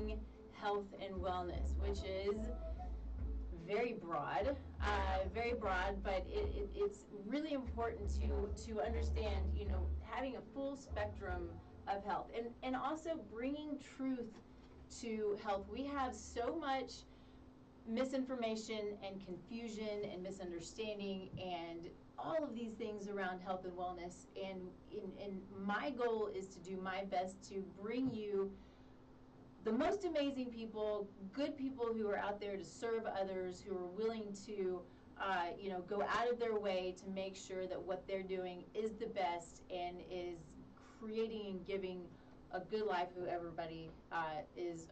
celebrating health and wellness, which is very broad, but it's really important to understand, having a full spectrum of health, and also bringing truth to health. We have so much misinformation and confusion and misunderstanding and all of these things around health and wellness, and my goal is to do my best to bring you the most amazing people, good people who are out there to serve others, who are willing to go out of their way to make sure that what they're doing is the best and is creating and giving a good life who everybody is,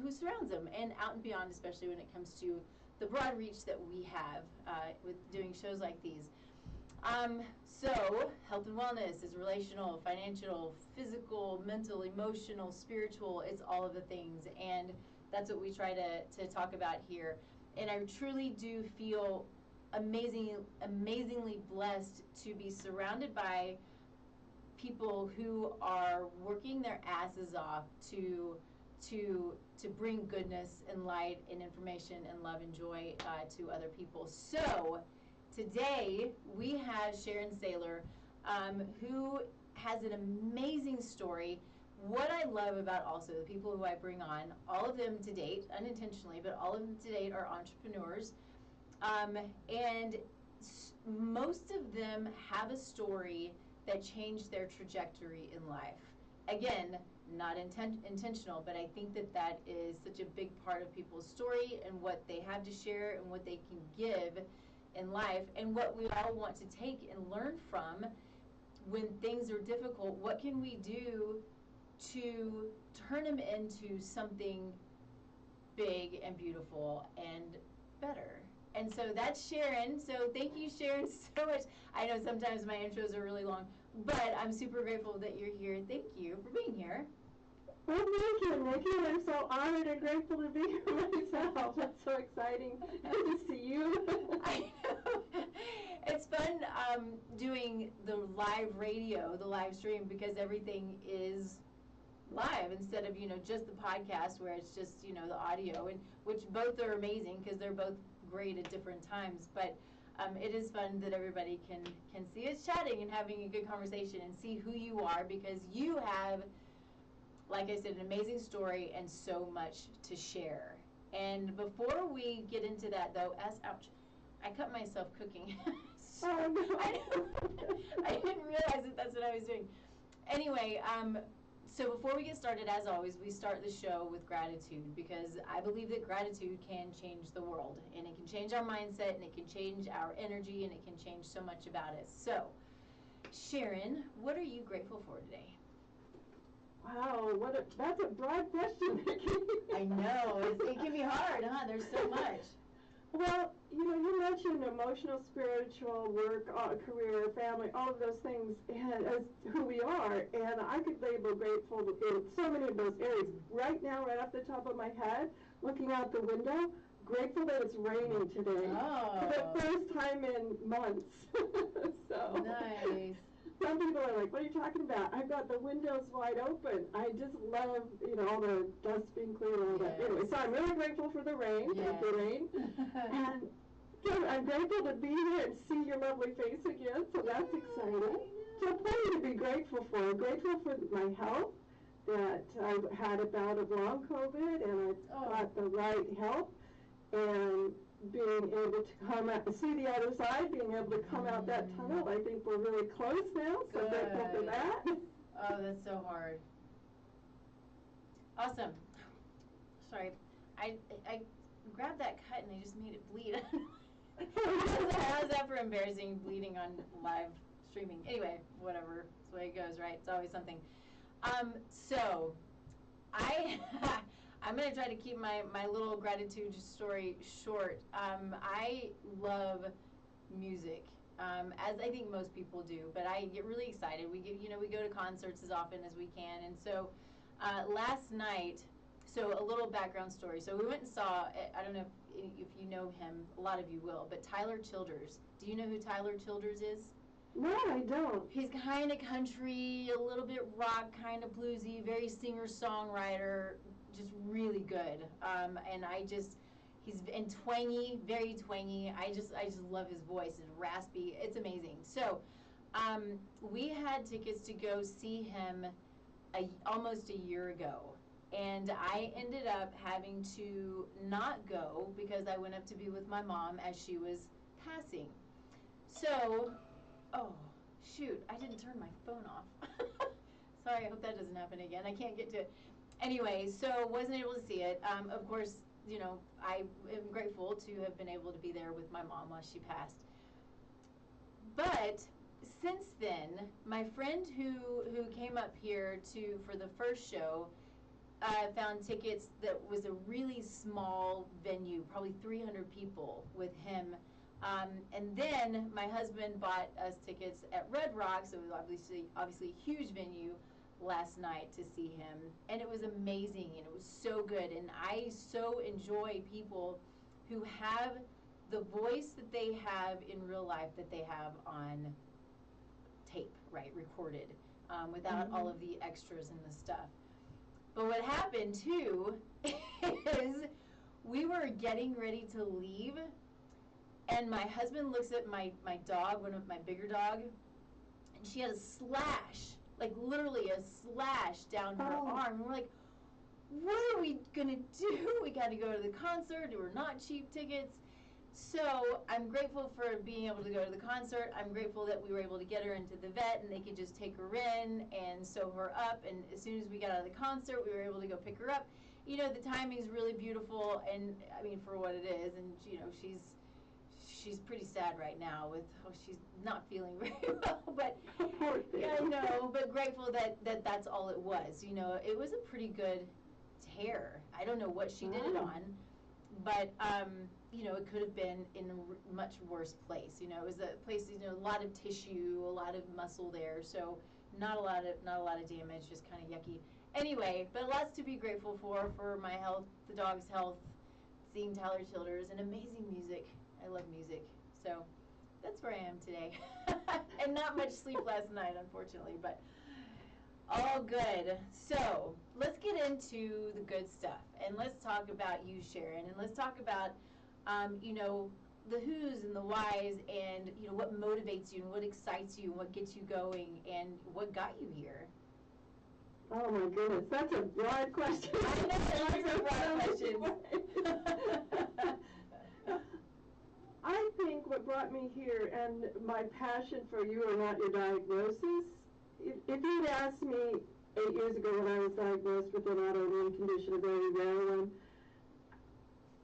who surrounds them, and out and beyond, especially when it comes to the broad reach that we have with doing shows like these. So health and wellness is relational, financial, physical, mental, emotional, spiritual. It's all of the things, and that's what we try to talk about here. And I truly do feel amazingly blessed to be surrounded by people who are working their asses off to bring goodness and light and information and love and joy to other people. So today we have Sharon Saylor, who has an amazing story. What I love about also the people who I bring on, all of them to date, unintentionally, but all of them to date are entrepreneurs, and most of them have a story that changed their trajectory in life. Again, not intentional, but I think that is such a big part of people's story and what they have to share and what they can give in life, and what we all want to take and learn from when things are difficult. What can we do to turn them into something big and beautiful and better? And so that's Sharon. So thank you, Sharon, so much. I know sometimes my intros are really long, but I'm super grateful that you're here. Thank you for being here. Well, thank you, Nikki. I'm so honored and grateful to be here myself. It's so exciting to see you. I know. It's fun doing the live radio, the live stream, because everything is live instead of just the podcast where it's just the audio, and which both are amazing because they're both great at different times. But it is fun that everybody can see us chatting and having a good conversation and see who you are, because you have, like I said, an amazing story and so much to share. And before we get into that, though, ouch, I cut myself cooking. So Oh, no. I didn't realize that's what I was doing. Anyway, so before we get started, as always, we start the show with gratitude, because I believe that gratitude can change the world, and it can change our mindset, and it can change our energy, and it can change so much about us. So, Sharon, what are you grateful for today? Wow, that's a broad question, Nikki. I know, it can be hard, huh? There's so much. Well, you mentioned emotional, spiritual, work, career, family, all of those things as who we are, and I could label grateful in so many of those areas. Right now, right off the top of my head, looking out the window, grateful that it's raining today for the first time in months. So Nice. Some people are like, what are you talking about? I've got the windows wide open. I just love, all the dust being cleared and all that. Anyway, so I'm really grateful for the rain, and I'm grateful to be here and see your lovely face again, so that's exciting. So plenty to be grateful for. I'm grateful for my health, that I had a bout of long COVID, and I got the right help, and being able to come out, see the other side, being able to come out that tunnel. I think we're really close now, so grateful for that. Oh, that's so hard. Awesome. Sorry, I grabbed that cut and I just made it bleed. How's that for embarrassing, bleeding on live streaming? Anyway, whatever. That's the way it goes, right? It's always something. So I'm going to try to keep my little gratitude story short. I love music, as I think most people do, but I get really excited. We go to concerts as often as we can, and so last night, so a little background story. So we went and saw, I don't know if you know him, a lot of you will, but Tyler Childers. Do you know who Tyler Childers is? No, I don't. He's kind of country, a little bit rock, kind of bluesy, very singer-songwriter, just good. And he's and twangy, very twangy. I just love his voice. It's raspy. It's amazing. So, we had tickets to go see him almost a year ago. And I ended up having to not go because I went up to be with my mom as she was passing. So, oh, shoot, I didn't turn my phone off. Sorry, I hope that doesn't happen again. I can't get to it. Anyway, so wasn't able to see it. Of course, you know, I am grateful to have been able to be there with my mom while she passed. But since then, my friend who came up here for the first show found tickets that was a really small venue, probably 300 people with him. And then my husband bought us tickets at Red Rocks. It was obviously a huge venue last night to see him. And it was amazing, and it was so good. And I so enjoy people who have the voice that they have in real life that they have on tape, right, recorded, without all of the extras and the stuff. But what happened too is we were getting ready to leave, and my husband looks at my dog, my bigger dog, and she had a slash, like literally a slash down her arm. And we're like, what are we gonna do? We got to go to the concert. They were not cheap tickets. So I'm grateful for being able to go to the concert. I'm grateful that we were able to get her into the vet and they could just take her in and sew her up. And as soon as we got out of the concert, we were able to go pick her up. You know, the timing's really beautiful, and I mean, for what it is. And you know, she's pretty sad right now she's not feeling very well. But yeah, I know. But grateful that that's all it was. You know, it was a pretty good tear. I don't know what she did it on, but you know, it could have been in a much worse place. You know, it was a place, you know, a lot of tissue, a lot of muscle there, so not a lot of damage, just kind of yucky. Anyway, but lots to be grateful for my health, the dog's health, seeing Tyler Childers, and amazing music. I love music, so that's where I am today. And not much sleep last night, unfortunately, but all good. So let's get into the good stuff, and let's talk about you, Sharon, and let's talk about you know, the who's and the whys, and you know, what motivates you and what excites you and what gets you going and what got you here. Oh my goodness, that's a broad question. I know, those are broad questions. I think what brought me here and my passion for you are not your diagnosis. If you'd asked me 8 years ago when I was diagnosed with an autoimmune condition, a very rare one,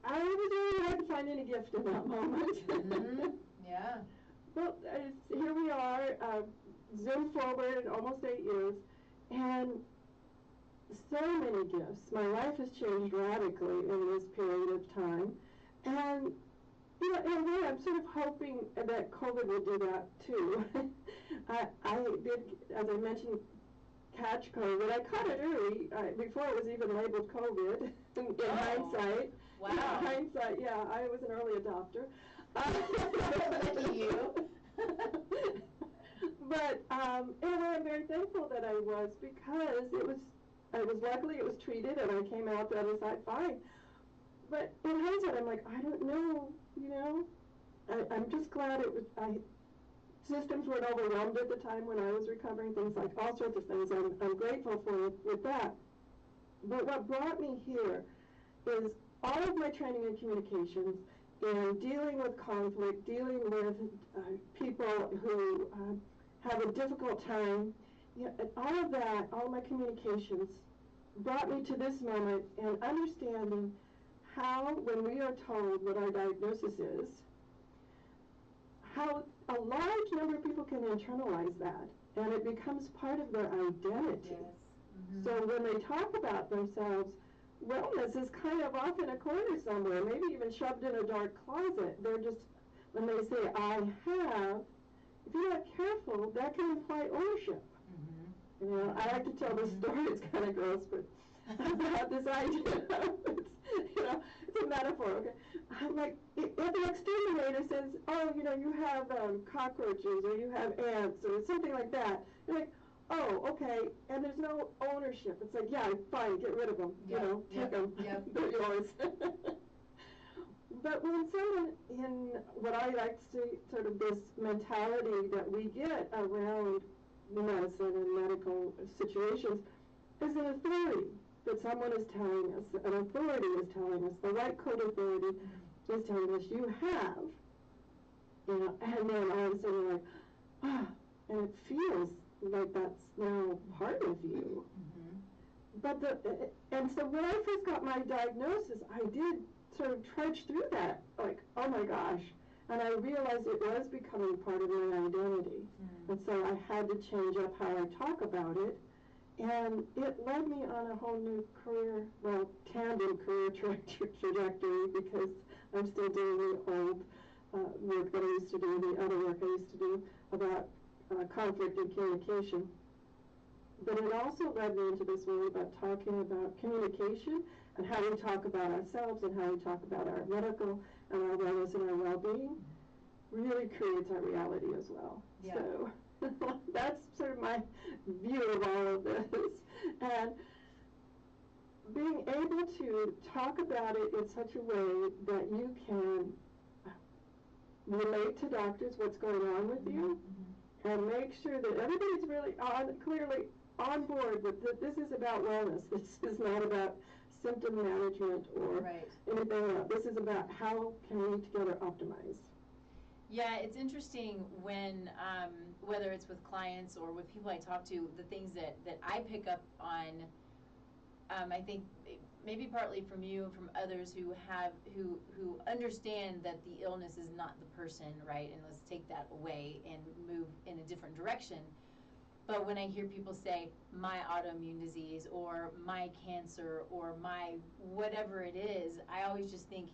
I was really hard to find any gift in that moment. Mm-hmm. Yeah. Well, here we are, zoom forward almost 8 years, and so many gifts. My life has changed radically in this period of time, and you know, in a way, I'm sort of hoping that COVID will do that too. I did, as I mentioned, catch COVID. I caught it early, before it was even labeled COVID. In hindsight. Wow. In hindsight, yeah, I was an early adopter. Lucky you. But in a way, I'm very thankful that I was, because luckily it was treated and I came out the other side fine. But in hindsight, I'm like, I don't know, you know. I'm just glad systems weren't overwhelmed at the time when I was recovering, things like all sorts of things. I'm grateful for with that. But what brought me here is all of my training in communications, in dealing with conflict, dealing with people who have a difficult time. You know, all of that, all of my communications brought me to this moment and understanding how, when we are told what our diagnosis is, how a large number of people can internalize that, and it becomes part of their identity. Yes. Mm-hmm. So when they talk about themselves, wellness is kind of off in a corner somewhere, maybe even shoved in a dark closet. They're just, when they say, I have, if you're not careful, that can imply ownership. Mm-hmm. You know, I like to tell this story, it's kind of gross, but about this idea of, you know, it's a metaphor, okay? I'm like, if the exterminator says, oh, you know, you have cockroaches, or you have ants, or something like that, you're like, oh, okay, and there's no ownership. It's like, yeah, fine, get rid of them, take them, they're yours. But when someone in what I like to see, sort of this mentality that we get around medicine and medical situations, is an authority that someone is telling us, an authority is telling us, the right code authority is telling us you have, and then all of a sudden you're like, and it feels like that's now part of you. But and so when I first got my diagnosis, I did sort of trudge through that, like, oh my gosh, and I realized it was becoming part of my identity, and so I had to change up how I talk about it, and it led me on a whole new career, well, tandem career trajectory, because I'm still doing the old work that I used to do, the other work I used to do about conflict and communication. But it also led me into this way about talking about communication and how we talk about ourselves and how we talk about our medical and our wellness and our well-being really creates our reality as well. Yeah. So that's sort of my view of all of this. And being able to talk about it in such a way that you can relate to doctors what's going on with you and make sure that everybody's really clearly on board with that this is about wellness. This is not about symptom management or anything else. This is about how can we together optimize. Yeah, it's interesting when, whether it's with clients or with people I talk to, the things that I pick up on, I think maybe partly from you and from others who understand that the illness is not the person, right? And let's take that away and move in a different direction. But when I hear people say, my autoimmune disease or my cancer or my whatever it is, I always just think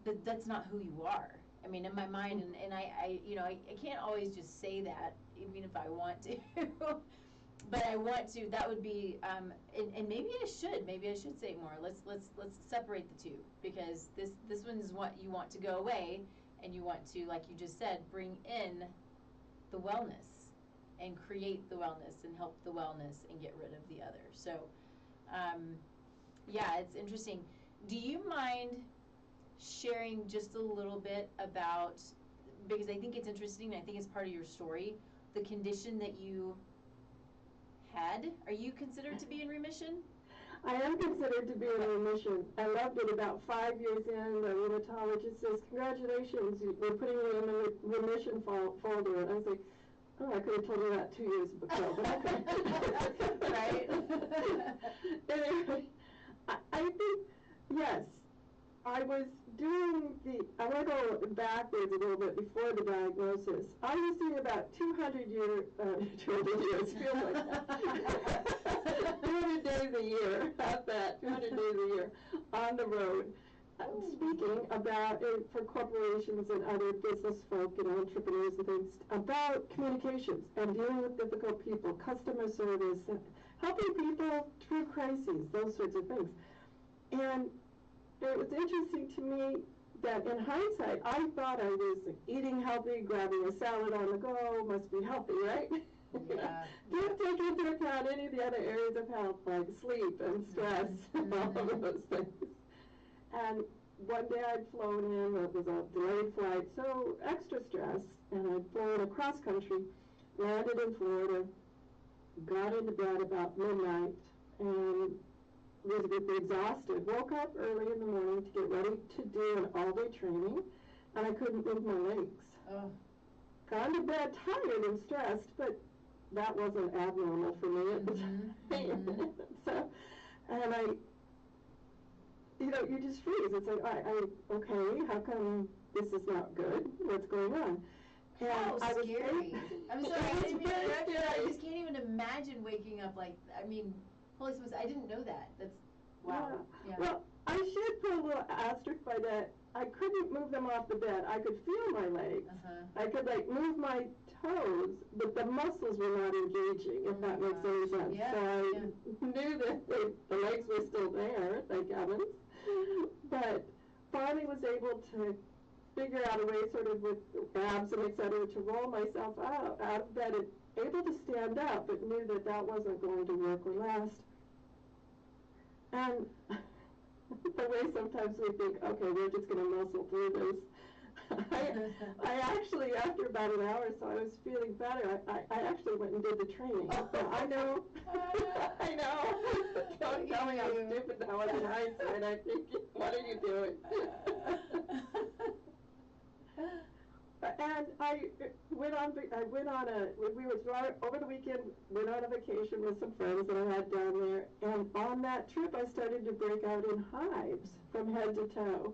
that that's not who you are. I mean, in my mind, and I can't always just say that, even if I want to. But I want to. That would be, and maybe I should say more. Let's separate the two, because this one is what you want to go away, and you want to, like you just said, bring in the wellness and create the wellness and help the wellness and get rid of the other. So, yeah, it's interesting. Do you mind sharing just a little bit about, because I think it's interesting, I think it's part of your story, the condition that you had? Are you considered to be in remission? I am considered to be in remission. I loved it. About 5 years in, the rheumatologist says, congratulations, we're putting you in the remission folder. And I was like, oh, I could have told you that 2 years ago, but okay. Right? Anyway, I think, yes, I was I want to go backwards a little bit before the diagnosis. I was doing about 200 years, feels like that. 200 days a year, about that, 200 days a year on the road, speaking about, for corporations and other business folk and entrepreneurs and things, about communications and dealing with difficult people, customer service, and helping people through crises, those sorts of things. And it was interesting to me that in hindsight, I thought I was eating healthy, grabbing a salad on the go, must be healthy, right? Yeah. Don't take into account any of the other areas of health, like sleep and stress and all of those things. And one day I'd flown in, it was a delayed flight, so extra stress, and I'd flown across country, landed in Florida, got into bed about midnight, and was exhausted, woke up early in the morning to get ready to do an all-day training, and I couldn't move my legs. Oh. Got to bed tired and stressed, but that wasn't abnormal for me at the time. So, and you just freeze. It's like, okay, how come this is not good? What's going on? And how scary. I'm sorry, I just can't even imagine waking up like, holy smokes, I didn't know that. That's, wow. Yeah. Well, I should put a little asterisk by that. I couldn't move them off the bed. I could feel my legs. I could move my toes, but the muscles were not engaging, if that makes any sense. Yeah. So I knew that the legs were still there, thank heavens. But finally was able to figure out a way, sort of with abs and et cetera, to roll myself out of bed able to stand up, but knew that that wasn't going to work or last. And the way sometimes we think, okay, we're just going to muscle through this. I actually, after about an hour or so, I was feeling better. I actually went and did the training. I know. I know. Don't tell me how stupid that was in hindsight. I'm thinking, what are you doing? And I went on we were over the weekend, went on a vacation with some friends that I had down there, and on that trip I started to break out in hives from head to toe.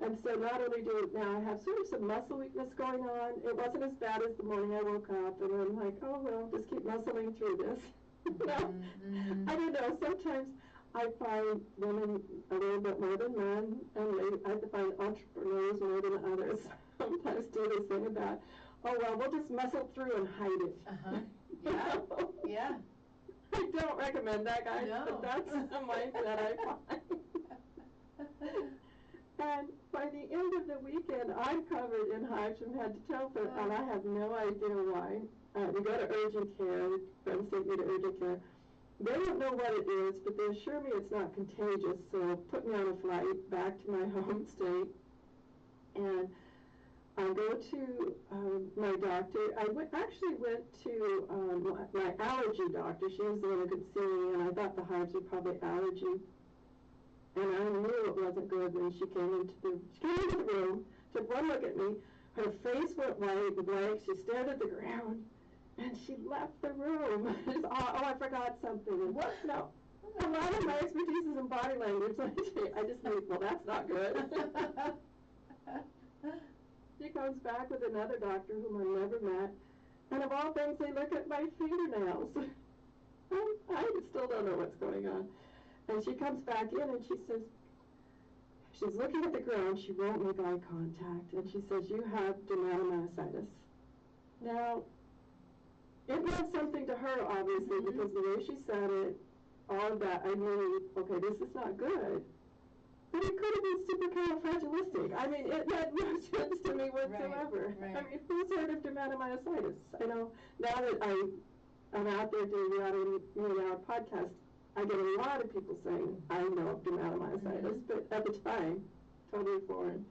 And so not only do now I have sort of some muscle weakness going on, it wasn't as bad as the morning I woke up, and I'm like, oh well, just keep muscling through this. I don't know, sometimes I find women a little bit more than men, and I find entrepreneurs more than others sometimes do this thing about, oh well, we'll just muscle through and hide it. Yeah. Yeah. I don't recommend that, guys, but that's the mindset I find. And by the end of the weekend, I'm covered in hives from head to toe, and I have no idea why. We go to urgent care. Friends take me to urgent care. They don't know what it is, but they assure me it's not contagious, so put me on a flight back to my home state. And I go to my doctor. I actually went to my allergy doctor. She was the one who could see me, and I thought the hives were probably allergy. And I knew it wasn't good when she came into the room, took one look at me, her face went white, blank, she stared at the ground, and she left the room. I forgot something. And what? No. A lot of my expertise is in body language. I just think, well, that's not good. She comes back with another doctor whom I never met, and of all things, they look at my fingernails. I still don't know what's going on. And she comes back in and she says, she's looking at the ground, she won't make eye contact, and she says, you have dermatomyositis. Now, it meant something to her, obviously, because the way she said it, all of that, I knew, okay, this is not good. But it could have been supercalifragilistic. I mean, it had no sense to me whatsoever. Right. I mean, who's heard of dermatomyositis? I know, now that I'm out there doing the Auto podcast, I get a lot of people saying, I know of dermatomyositis, but at the time, totally foreign.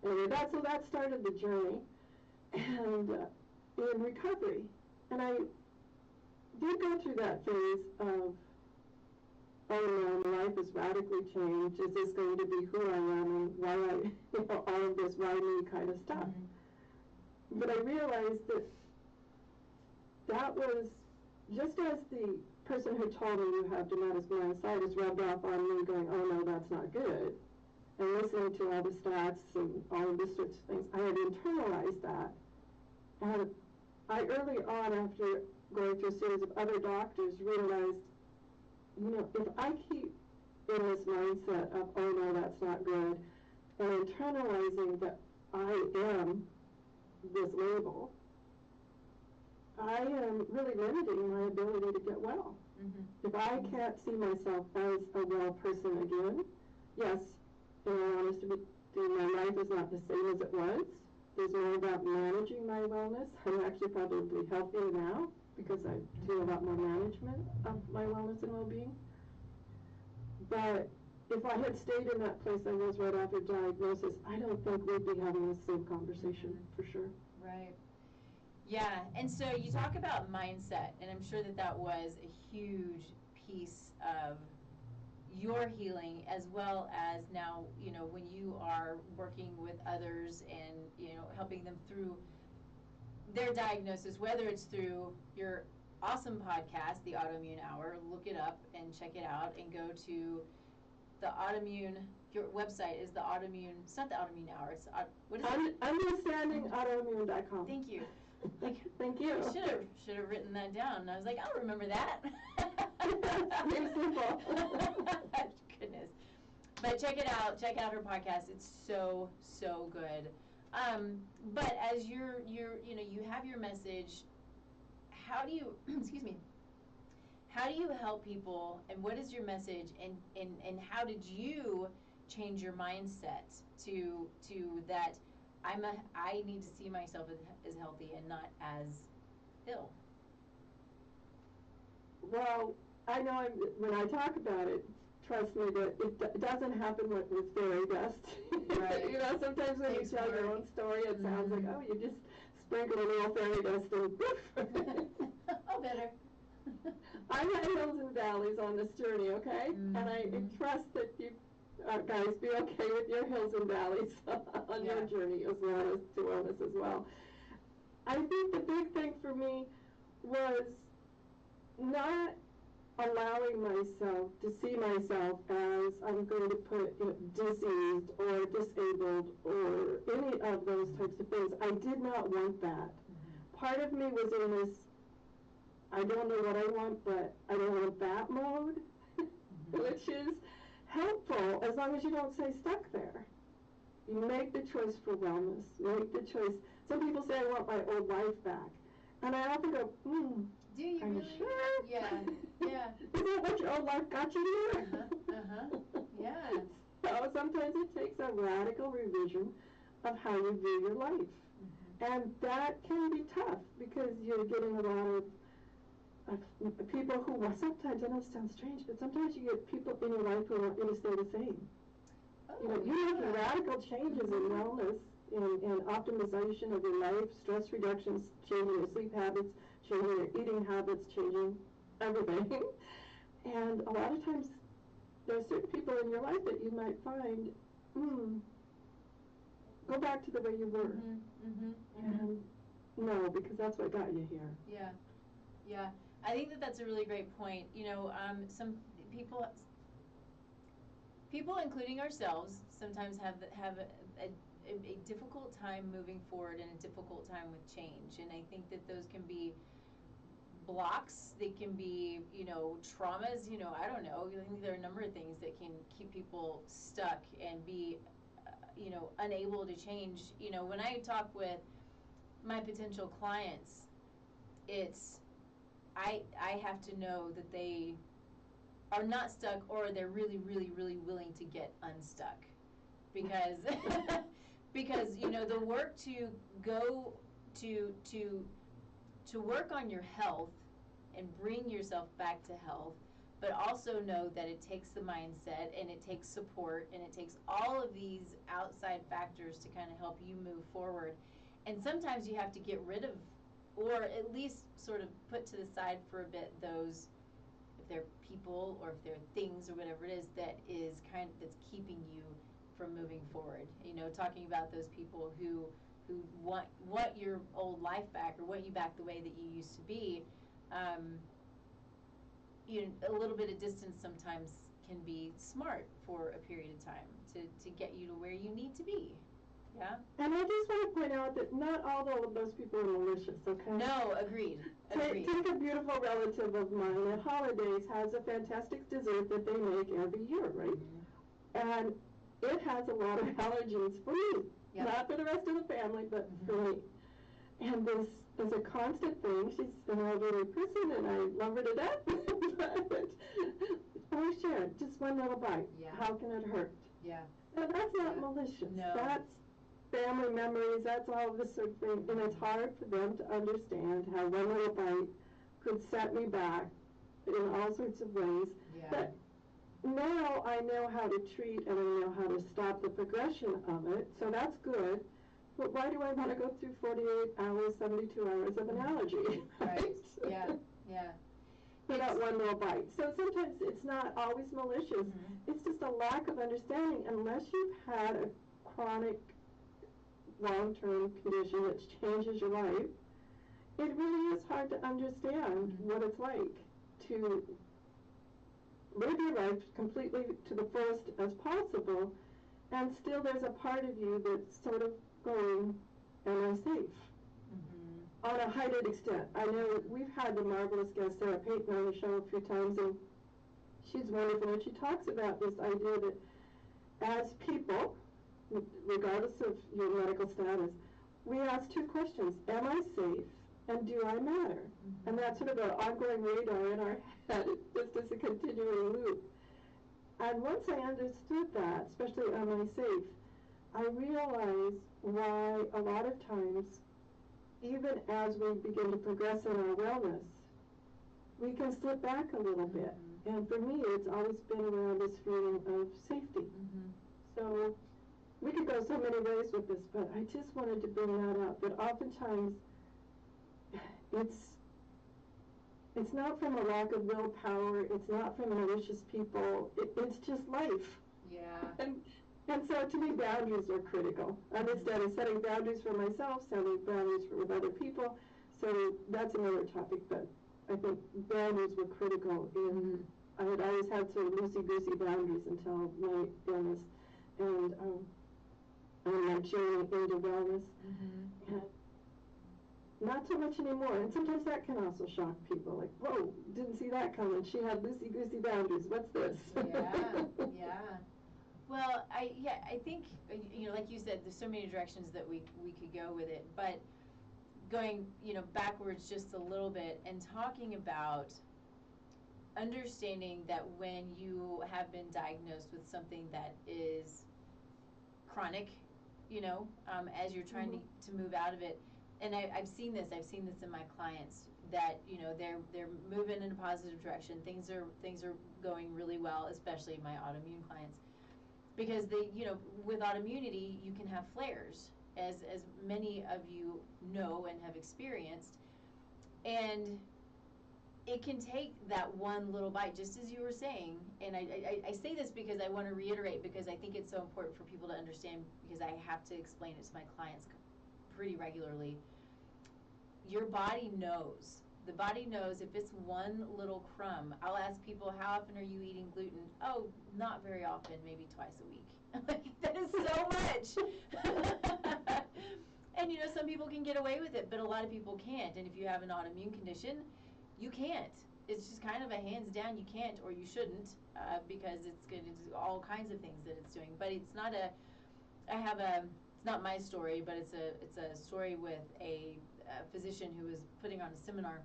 Anyway, that started the journey, and in recovery. And I did go through that phase of, oh no, my life is radically changed. Is this going to be who I am and why all of this why me kind of stuff. But I realized that was just as the person who told me you have dermatomyositis rubbed off on me going, oh no, that's not good, and listening to all the stats and all of this sorts of things, I had internalized that. And I early on, after going through a series of other doctors, realized, if I keep in this mindset of, oh no, that's not good, and internalizing that I am this label, I am really limiting my ability to get well. If I can't see myself as a well person again, yes, in all honesty, my life is not the same as it was. It's more about managing my wellness. I'm actually probably healthier now because I do a lot more management of my wellness and well-being. But if I had stayed in that place I was right after diagnosis, I don't think we'd be having the same conversation, for sure. Right. Yeah, and so you talk about mindset, and I'm sure that was a huge piece of your healing, as well as now, when you are working with others and, helping them through their diagnosis, whether it's through your awesome podcast, The Autoimmune Hour, look it up and check it out, and go to the autoimmune, your website is the autoimmune, it's not the Autoimmune Hour, it's, what is it? Understandingautoimmune.com. Thank you. Thank you. I should have written that down. And I was like, I'll remember that. Very simple. Goodness. But check it out. Check out her podcast. It's so good. But as you have your message, how do you excuse me, how do you help people, and what is your message, and how did you change your mindset to that I need to see myself as healthy and not as ill? Well, I know when I talk about it, trust me that it doesn't happen with fairy dust. Right. You know, sometimes when you tell your own story, it sounds like, oh, you just sprinkle a little fairy dust and poof. Oh, better. I've had hills and valleys on this journey, okay? And I trust that you guys be okay with your hills and valleys on your journey as well as to wellness as well. I think the big thing for me was not allowing myself to see myself as I'm going to put diseased or disabled or any of those types of things. I did not want that. Part of me was in this, I don't know what I want, but I don't want that mode, which is helpful as long as you don't stay stuck there. You make the choice for wellness. Make the choice. Some people say, I want my old life back. And I often go, do you are really? you sure? Yeah, yeah. Is that what your old life got you here? Yeah. So sometimes it takes a radical revision of how you view your life. And that can be tough because you're getting a lot of people who, well, sometimes, I know it sounds strange, but sometimes you get people in your life who want you to stay the same. You know, you're making radical changes in wellness, in optimization of your life, stress reductions, changing your sleep habits, changing your eating habits, changing everything. And a lot of times, there are certain people in your life that you might find, go back to the way you were. And no, because that's what got you here. Yeah, yeah. I think that's a really great point. You know, some people, including ourselves, sometimes have a difficult time moving forward and a difficult time with change. And I think that those can be blocks. They can be, you know, traumas. You know, I don't know. I think there are a number of things that can keep people stuck and be, you know, unable to change. You know, when I talk with my potential clients, it's I have to know that they are not stuck, or they're really, really, really willing to get unstuck, because because you know, the work to go to work on your health and bring yourself back to health, but also know that it takes the mindset and it takes support and it takes all of these outside factors to kind of help you move forward. And sometimes you have to get rid of, or at least sort of put to the side for a bit, those, if they're people or if they're things or whatever it is that is that's keeping you from moving forward. You know, talking about those people who want your old life back, or want you back the way that you used to be. You know, a little bit of distance sometimes can be smart for a period of time to get you to where you need to be. Yeah. And I just want to point out that not all of those people are malicious, okay? No, agreed. Take a beautiful relative of mine at holidays has a fantastic dessert that they make every year, right? And it has a lot of allergens for me. Yep. Not for the rest of the family, but for me. And this is a constant thing. She's an elderly person, and I love her to death. But oh, sure, just one little bite. Yeah. How can it hurt? Yeah. So that's not malicious. No. That's family memories. That's all this sort of thing. And it's hard for them to understand how one little bite could set me back in all sorts of ways. Yeah. But now I know how to treat, and I know how to stop the progression of it, so that's good. But why do I want to go through 48 hours, 72 hours of an allergy? Right. Yeah. Yeah. For that one little bite. So sometimes it's not always malicious. It's just a lack of understanding. Unless you've had a chronic, long-term condition that changes your life, it really is hard to understand what it's like to live your life completely to the fullest as possible, and still there's a part of you that's sort of going, am I safe? On a heightened extent. I know we've had the marvelous guest Sarah Payton on the show a few times, and she's wonderful, and she talks about this idea that as people, regardless of your medical status, we ask two questions: am I safe, and do I matter? And that's sort of an ongoing radar in our head, just as a continuing loop. And once I understood that, especially am I safe, I realized why a lot of times, even as we begin to progress in our wellness, we can slip back a little bit. And for me, it's always been around this feeling of safety. So we could go so many ways with this, but I just wanted to bring that up, that oftentimes it's not from a lack of willpower, it's not from malicious people, it's just life. Yeah. And so to me, boundaries are critical. Understanding, setting boundaries for myself, setting boundaries with other people. So that's another topic, but I think boundaries were critical in, I had always had sort of loosey-goosey boundaries until my illness and my journey into wellness. And not so much anymore. And sometimes that can also shock people, like, whoa, didn't see that coming. She had loosey-goosey boundaries. What's this? Yeah. Well, I think, like you said, there's so many directions that we could go with it, but going, backwards just a little bit and talking about understanding that when you have been diagnosed with something that is chronic, as you're trying to move out of it, and I've seen this in my clients, that they're moving in a positive direction. Things are going really well, especially my autoimmune clients, because with autoimmunity you can have flares, as many of you know and have experienced, and it can take that one little bite, just as you were saying. And I say this because I want to reiterate, because I think it's so important for people to understand, because I have to explain it to my clients pretty regularly. Your body knows. The body knows if it's one little crumb. I'll ask people, how often are you eating gluten? Oh, not very often, maybe twice a week. Like, that is so much. And some people can get away with it, but a lot of people can't. And if you have an autoimmune condition, you can't. It's just kind of a hands down, you can't, or you shouldn't, because it's going to do all kinds of things that it's doing. But it's not it's not my story, but it's a story with a physician who was putting on a seminar.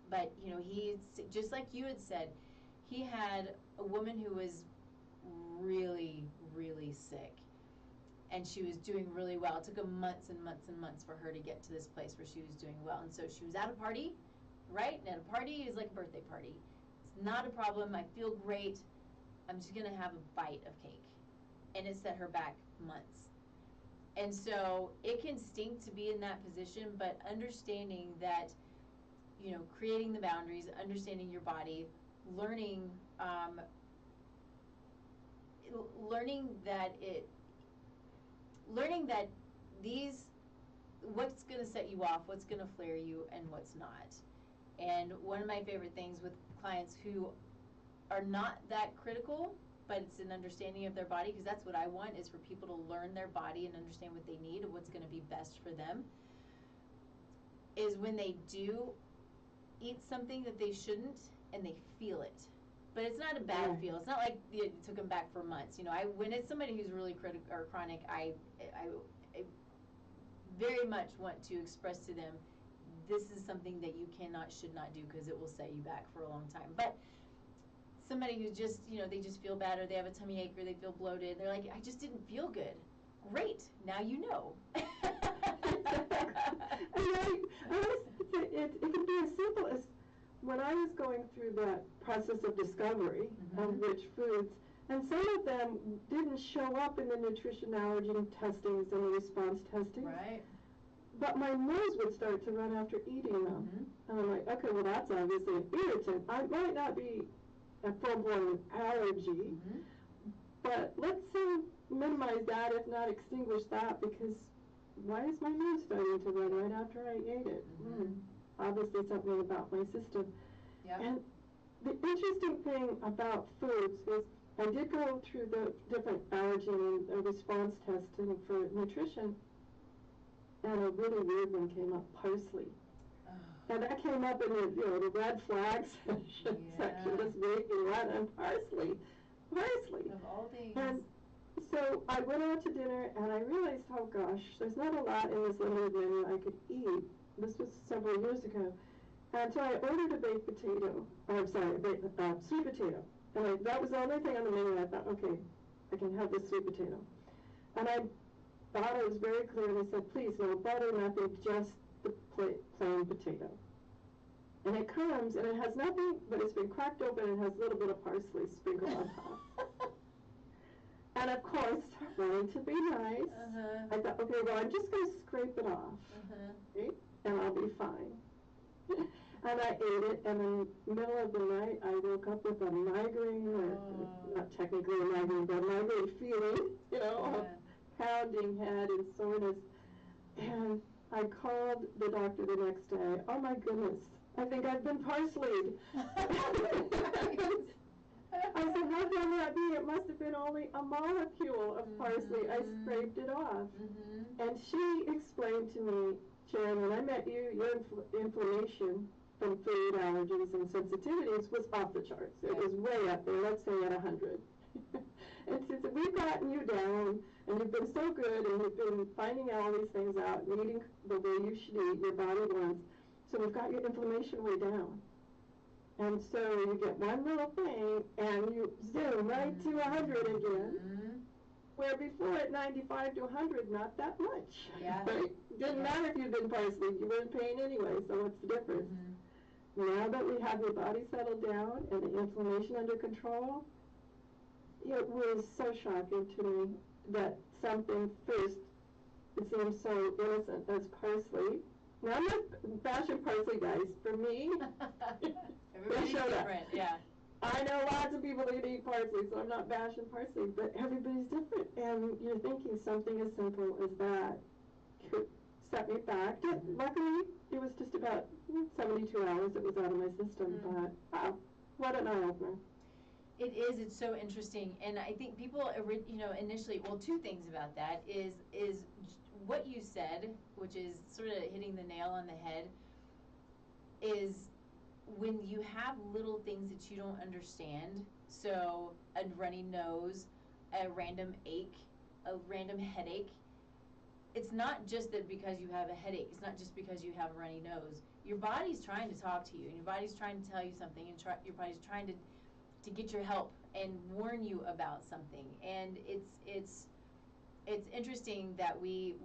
But he's just like you had said, he had a woman who was really, really sick, and she was doing really well. It took him months and months and months for her to get to this place where she was doing well. And so she was at a party, right? And a party is like a birthday party. It's not a problem. I feel great. I'm just going to have a bite of cake. And it set her back months. And so it can stink to be in that position, but understanding that, creating the boundaries, understanding your body, learning that what's going to set you off, what's going to flare you, and what's not. And one of my favorite things with clients who are not that critical, but it's an understanding of their body, because that's what I want, is for people to learn their body and understand what they need and what's going to be best for them, is when they do eat something that they shouldn't and they feel it. But it's not a bad feel. It's not like it took them back for months. When it's somebody who's really chronic, I very much want to express to them, this is something that you should not do, because it will set you back for a long time. But somebody who's just, they just feel bad, or they have a tummy ache, or they feel bloated, they're like, I just didn't feel good. Great, now you know. It can be as simple as when I was going through that process of discovery of which foods, and some of them didn't show up in the nutrition allergen testings and the response testings. Right. But my nose would start to run after eating them. And I'm like, okay, well, that's obviously an irritant. I might not be a full-blown allergy, but let's minimize that, if not extinguish that, because why is my nose starting to run right after I ate it? Obviously something about my system. Yep. And the interesting thing about foods is I did go through the different allergen and response testing for nutrition, and a really weird one came up, parsley. And that came up in the red flags section this week, and parsley. Of all things. And so I went out to dinner, and I realized, oh gosh, there's not a lot in this limited menu I could eat. This was several years ago. And so I ordered a baked potato, sweet potato. And that was the only thing on the menu. I thought, okay, I can have this sweet potato. And I thought it was very clear, and I said, please, no butter, nothing, just the plain potato. And it comes, and it has nothing, but it's been cracked open and has a little bit of parsley sprinkled on top. And of course, wanting to be nice, I thought, okay, well, I'm just going to scrape it off, okay, and I'll be fine. And I ate it, and in the middle of the night, I woke up with a migraine, or not technically a migraine, but a migraine feeling, you know, pounding head and soreness. And I called the doctor the next day. Oh my goodness, I think I've been parsleyed. I said, how can that be? It must have been only a molecule of parsley. I scraped it off. And she explained to me, Sharon, when I met you, your inflammation from food allergies and sensitivities was off the charts. It was way up there, let's say at 100. And she said, we've gotten you down, and you've been so good, and you've been finding all these things out, and eating the way you should eat, your body wants. So we've got your inflammation way down. And so you get one little thing, and you zoom right to 100 again. Where before at 95 to 100, not that much. Yeah. Right? Didn't matter if you'd been parsley, you were in pain anyway, so what's the difference? Now that we have your body settled down and the inflammation under control, it was so shocking to me that something first, it seems so innocent as parsley. Now I'm not bashing parsley, guys. For me, everybody's different, yeah. I know lots of people that eat parsley, so I'm not bashing parsley, but everybody's different. And you're thinking something as simple as that could set me back. Luckily, it was just about 72 hours it was out of my system, but wow, what an eye-opener. It is, it's so interesting, and I think people, you know, initially, well, two things about that is what you said, which is sort of hitting the nail on the head, is when you have little things that you don't understand, so a runny nose, a random ache, a random headache, it's not just that because you have a headache, it's not just because you have a runny nose. Your body's trying to talk to you, and your body's trying to tell you something, and your body's trying to get your help and warn you about something. And it's interesting that we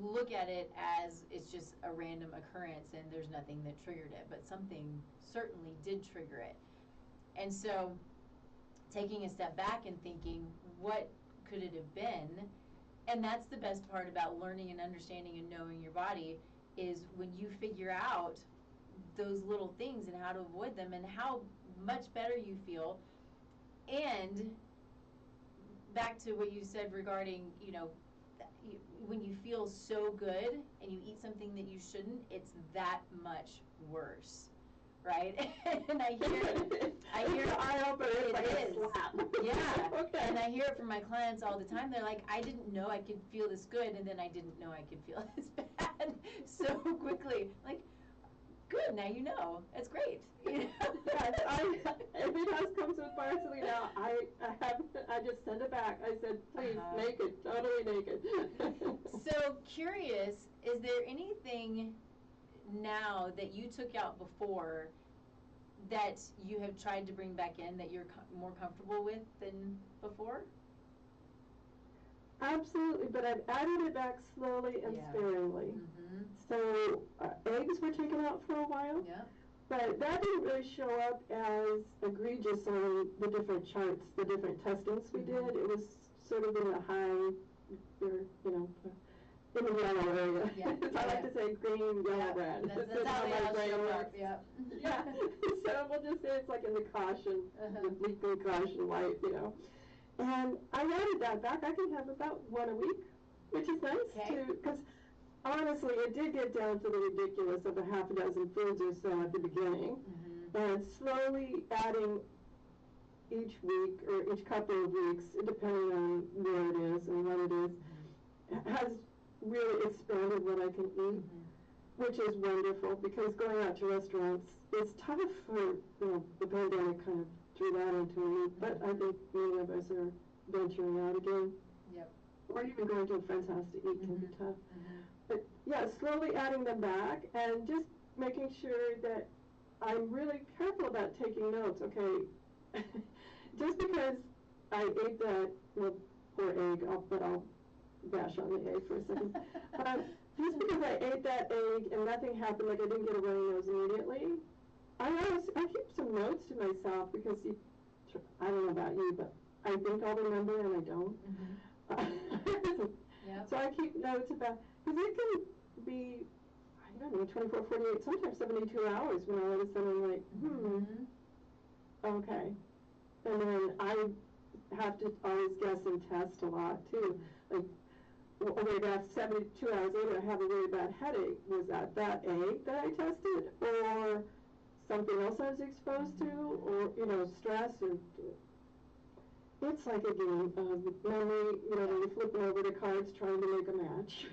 look at it as it's just a random occurrence and there's nothing that triggered it, but something certainly did trigger it. And so taking a step back and thinking, what could it have been? And that's the best part about learning and understanding and knowing your body, is when you figure out those little things and how to avoid them and how much better you feel. And back to what you said regarding, you know, when you feel so good and you eat something that you shouldn't, it's that much worse, right? And I hear it is. Yeah. Okay. And I hear it from my clients all the time. They're like, I didn't know I could feel this good, and then I didn't know I could feel this bad so quickly. Like, good, now you know. It's great. You know? Yes, if it has comes with parsley now, I just send it back. I said, please, naked, totally naked. So curious, is there anything now that you took out before that you have tried to bring back in that you're more comfortable with than before? Absolutely, but I've added it back slowly and sparingly. So eggs were taken out for a while, but that didn't really show up as egregious on the different charts, the different testings we did. It was sort of in the high, you know, in the yellow area. I like to say green, yellow, red. That's how they all show up, Yeah, so we'll just say it's like in the caution, the bleakly caution light, you know. And I added that back. I can have about one a week, which is nice too, because honestly, it did get down to the ridiculous of a half a dozen foods or so at the beginning, and slowly adding each week or each couple of weeks, depending on where it is and what it is, has really expanded what I can eat, which is wonderful, because going out to restaurants is tough for, you know, the pandemic kind of threw that into me, but I think many of us are venturing out again. Or even going to a friend's house to eat can be tough. But yeah, slowly adding them back and just making sure that I'm really careful about taking notes. Okay, just because I ate that, well, poor egg, but I'll bash on the egg for a second. just because I ate that egg and nothing happened, like I didn't get a runny nose immediately, I keep some notes to myself because I don't know about you, but I think I'll remember and I don't. Yep. So I keep notes about, because it can be, I don't know, 24, 48, sometimes 72 hours when all of a sudden I'm like, okay. And then I have to always guess and test a lot too. Like, wait, after 72 hours later, I have a really bad headache. Was that egg that I tested, or something else I was exposed to, or stress, or it's like a game of memory. When you're flipping over the cards trying to make a match.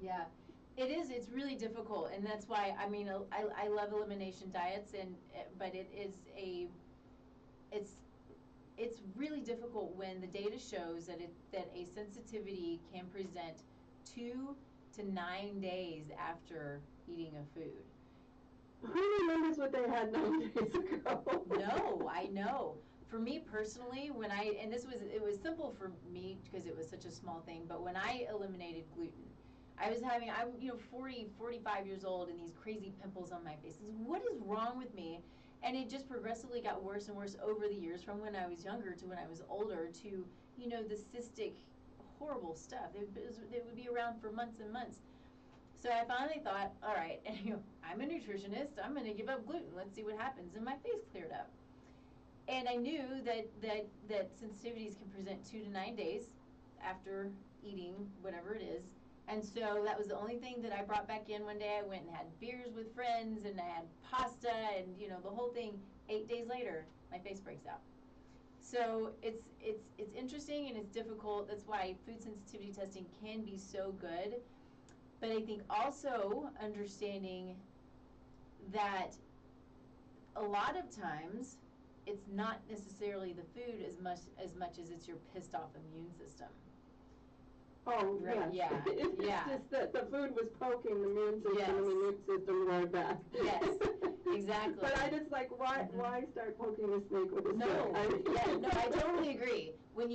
Yeah. It is. It's really difficult, and that's why I love elimination diets, but it's really difficult when the data shows that a sensitivity can present 2 to 9 days after eating a food. Who remembers what they had 9 days ago? No, I know. For me personally, it was simple for me because it was such a small thing, but when I eliminated gluten, I'm 40, 45 years old and these crazy pimples on my face. What is wrong with me? And it just progressively got worse and worse over the years, from when I was younger to when I was older, to, the cystic, horrible stuff. They would be around for months and months. So I finally thought, all right, I'm a nutritionist. I'm going to give up gluten. Let's see what happens. And my face cleared up. And I knew that sensitivities can present 2 to 9 days after eating whatever it is. And so that was the only thing that I brought back in one day. I went and had beers with friends, and I had pasta, and the whole thing. 8 days later, my face breaks out. So it's interesting and it's difficult. That's why food sensitivity testing can be so good. But I think also understanding that a lot of times it's not necessarily the food as much as it's your pissed off immune system. Oh, right. Yes. It's just that the food was poking the immune system, Yes. and the immune system roared back. Yes, exactly. But I just why start poking a snake with a stick? No, I totally agree. When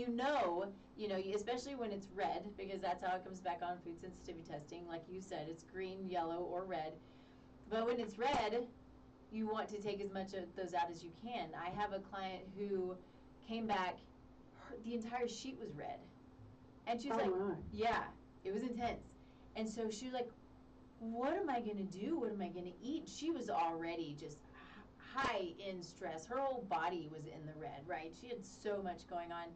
especially when it's red, because that's how it comes back on food sensitivity testing. Like you said, it's green, yellow, or red. But when it's red, you want to take as much of those out as you can. I have a client who came back, the entire sheet was red. And she's like, my. Yeah, it was intense. And so she was like, what am I going to do? What am I going to eat? She was already just high in stress. Her whole body was in the red, right? She had so much going on.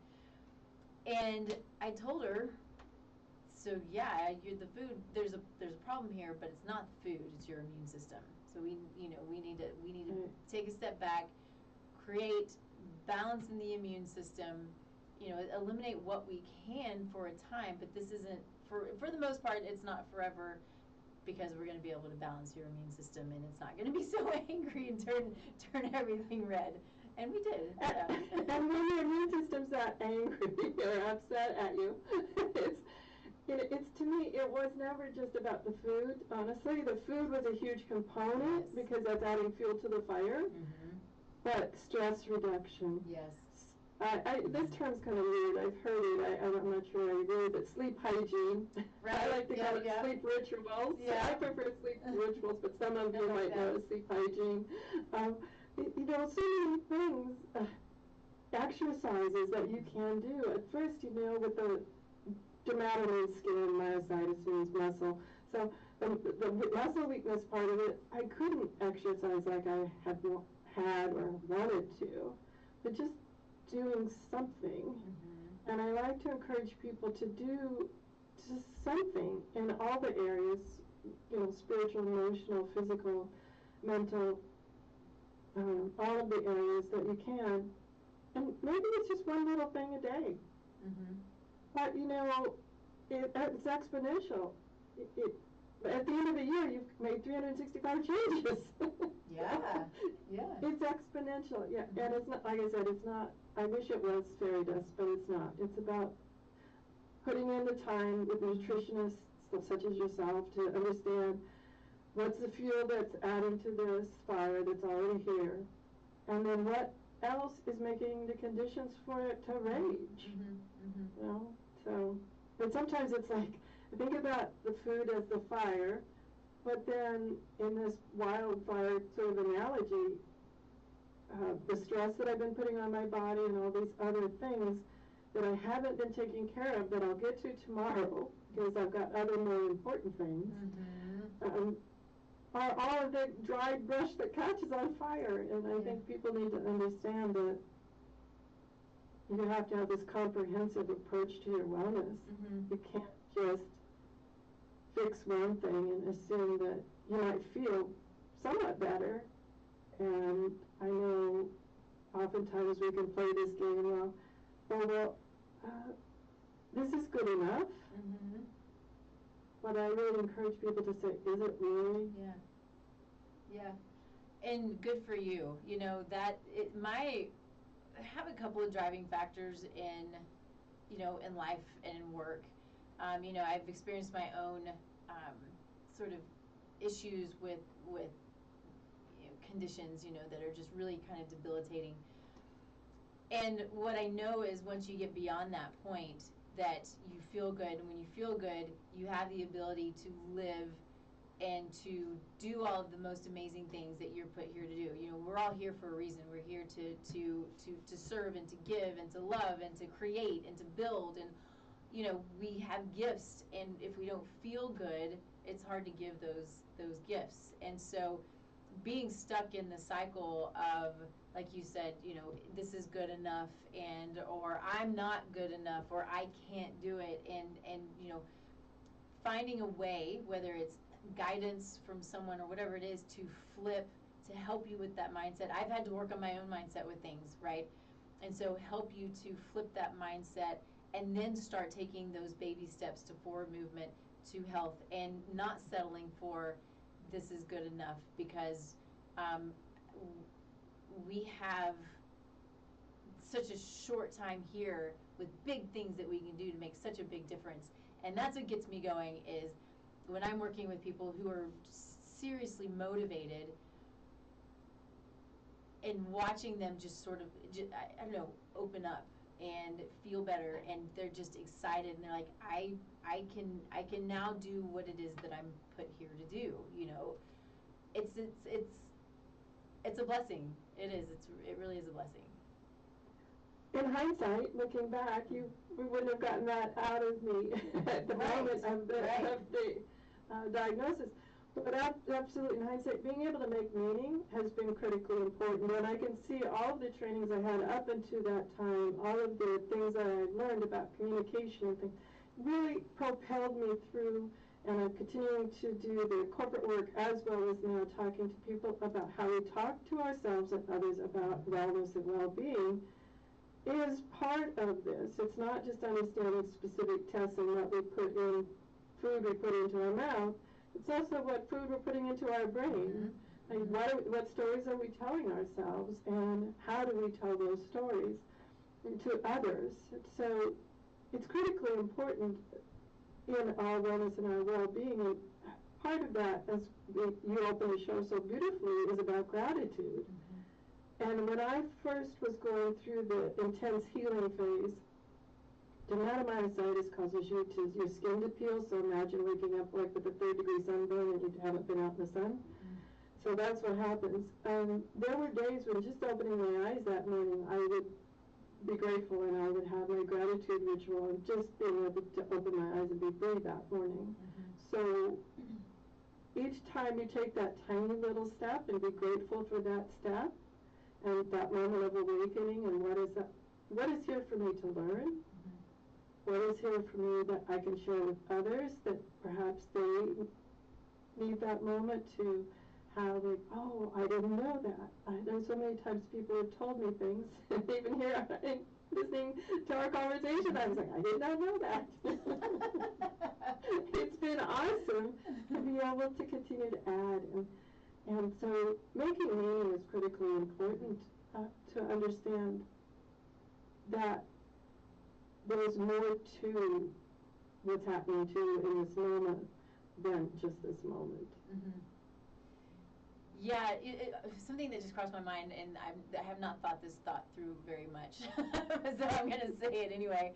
And I told her, so yeah, the food, there's a problem here, but it's not the food, it's your immune system. So we need to take a step back, create balance in the immune system, eliminate what we can for a time, but this isn't, for the most part, it's not forever, because we're going to be able to balance your immune system, and it's not going to be so angry and turn everything red. And we did. And when your immune system's that angry or upset at you, it's to me, it was never just about the food. Honestly, the food was a huge component, because that's adding fuel to the fire. Mm-hmm. But stress reduction. Yes. This term's kind of weird. I've heard it. I'm not sure I agree, but sleep hygiene. Right. I like to call it sleep rituals. Yeah. I prefer sleep rituals, but some of you might know sleep hygiene. So many things, exercises that you can do. At first, with the dermata means skin, myositis means muscle. So the muscle weakness part of it, I couldn't exercise like I had or wanted to, but just doing something. Mm-hmm. And I like to encourage people to do just something in all the areas, spiritual, emotional, physical, mental, all of the areas that you can. And maybe it's just one little thing a day. Mm-hmm. But, it's exponential. At the end of the year, you've made 365 changes. Yeah. It's exponential, and it's not, like I said, it's not, I wish it was fairy dust, but it's not. It's about putting in the time with nutritionists such as yourself to understand what's the fuel that's adding to this fire that's already here, and then what else is making the conditions for it to rage. Mm-hmm. Mm-hmm. So, but sometimes it's like I think about the food as the fire, but then in this wildfire sort of analogy, the stress that I've been putting on my body and all these other things that I haven't been taking care of that I'll get to tomorrow because I've got other more important things, are all of the dried brush that catches on fire. And I think people need to understand that you have to have this comprehensive approach to your wellness. You can't just fix one thing and assume that you might feel somewhat better. And I know oftentimes we can play this game, this is good enough. But I really encourage people to say, is it really? Yeah. And good for you. You know, that I have a couple of driving factors in, you know, in life and in work. You know, I've experienced my own sort of issues with you know, conditions, you know, that are just really kind of debilitating. And what I know is once you get beyond that point, that you feel good. And when you feel good, you have the ability to live and to do all of the most amazing things that you're put here to do. You know, we're all here for a reason. We're here to serve and to give and to love and to create and to build. And, you know, we have gifts. And if we don't feel good, it's hard to give those gifts. And so being stuck in the cycle of, like you said, you know, this is good enough, and or I'm not good enough, or I can't do it, and you know, finding a way, whether it's guidance from someone or whatever it is, to flip, to help you with that mindset. I've had to work on my own mindset with things, right? And so help you to flip that mindset and then start taking those baby steps to forward movement to health, and not settling for this is good enough, because we have such a short time here with big things that we can do to make such a big difference. And that's what gets me going, is when I'm working with people who are seriously motivated, and watching them just sort of, I don't know, open up and feel better, and they're just excited, and they're like, I can now do what it is that I'm put here to do. You know, it's a blessing. It is. It really is a blessing. In hindsight, looking back, we wouldn't have gotten that out of me at the moment of the diagnosis. But absolutely, in hindsight, being able to make meaning has been critically important. And I can see all of the trainings I had up until that time, all of the things that I had learned about communication and things, really propelled me through. And I'm continuing to do the corporate work as well as now talking to people about how we talk to ourselves and others about wellness and well-being is part of this. It's not just understanding specific tests and what we put in, food we put into our mouth. It's also what food we're putting into our brain. Like what stories are we telling ourselves, and how do we tell those stories to others? So it's critically important in our wellness and our well-being. And part of that, as you opened the show so beautifully, is about gratitude. And when I first was going through the intense healing phase, dermatomyositis causes your skin to peel. So imagine waking up like with a 3rd-degree sunburn and you haven't been out in the sun. So that's what happens. There were days when just opening my eyes that morning, I would be grateful, and I would have my gratitude ritual, and just being able to open my eyes and be free that morning. So each time you take that tiny little step and be grateful for that step and that moment of awakening, and what is here for me to learn, what is here for me that I can share with others, that perhaps they need that moment to have, like, oh, I didn't know that. There's so many times people have told me things, and even here, listening to our conversation, I was like, I did not know that. It's been awesome to be able to continue to add, and so making meaning is critically important, to understand that there's more to what's happening to you in this moment than just this moment. Yeah, something that just crossed my mind, and I have not thought this thought through very much, so I'm going to say it anyway.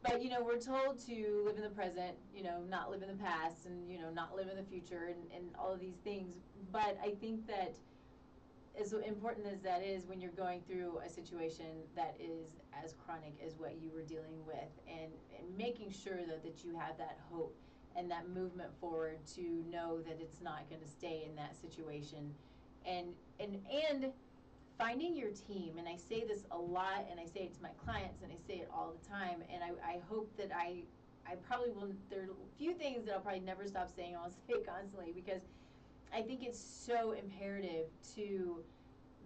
But, you know, we're told to live in the present, you know, not live in the past, and, you know, not live in the future, and all of these things. But I think that as important as that is, when you're going through a situation that is as chronic as what you were dealing with, and making sure that you have that hope and that movement forward to know that it's not going to stay in that situation, and finding your team. And I say this a lot, and I say it to my clients, and I say it all the time, and I hope that I probably will, there are a few things that I'll probably never stop saying, I'll say it constantly, because I think it's so imperative to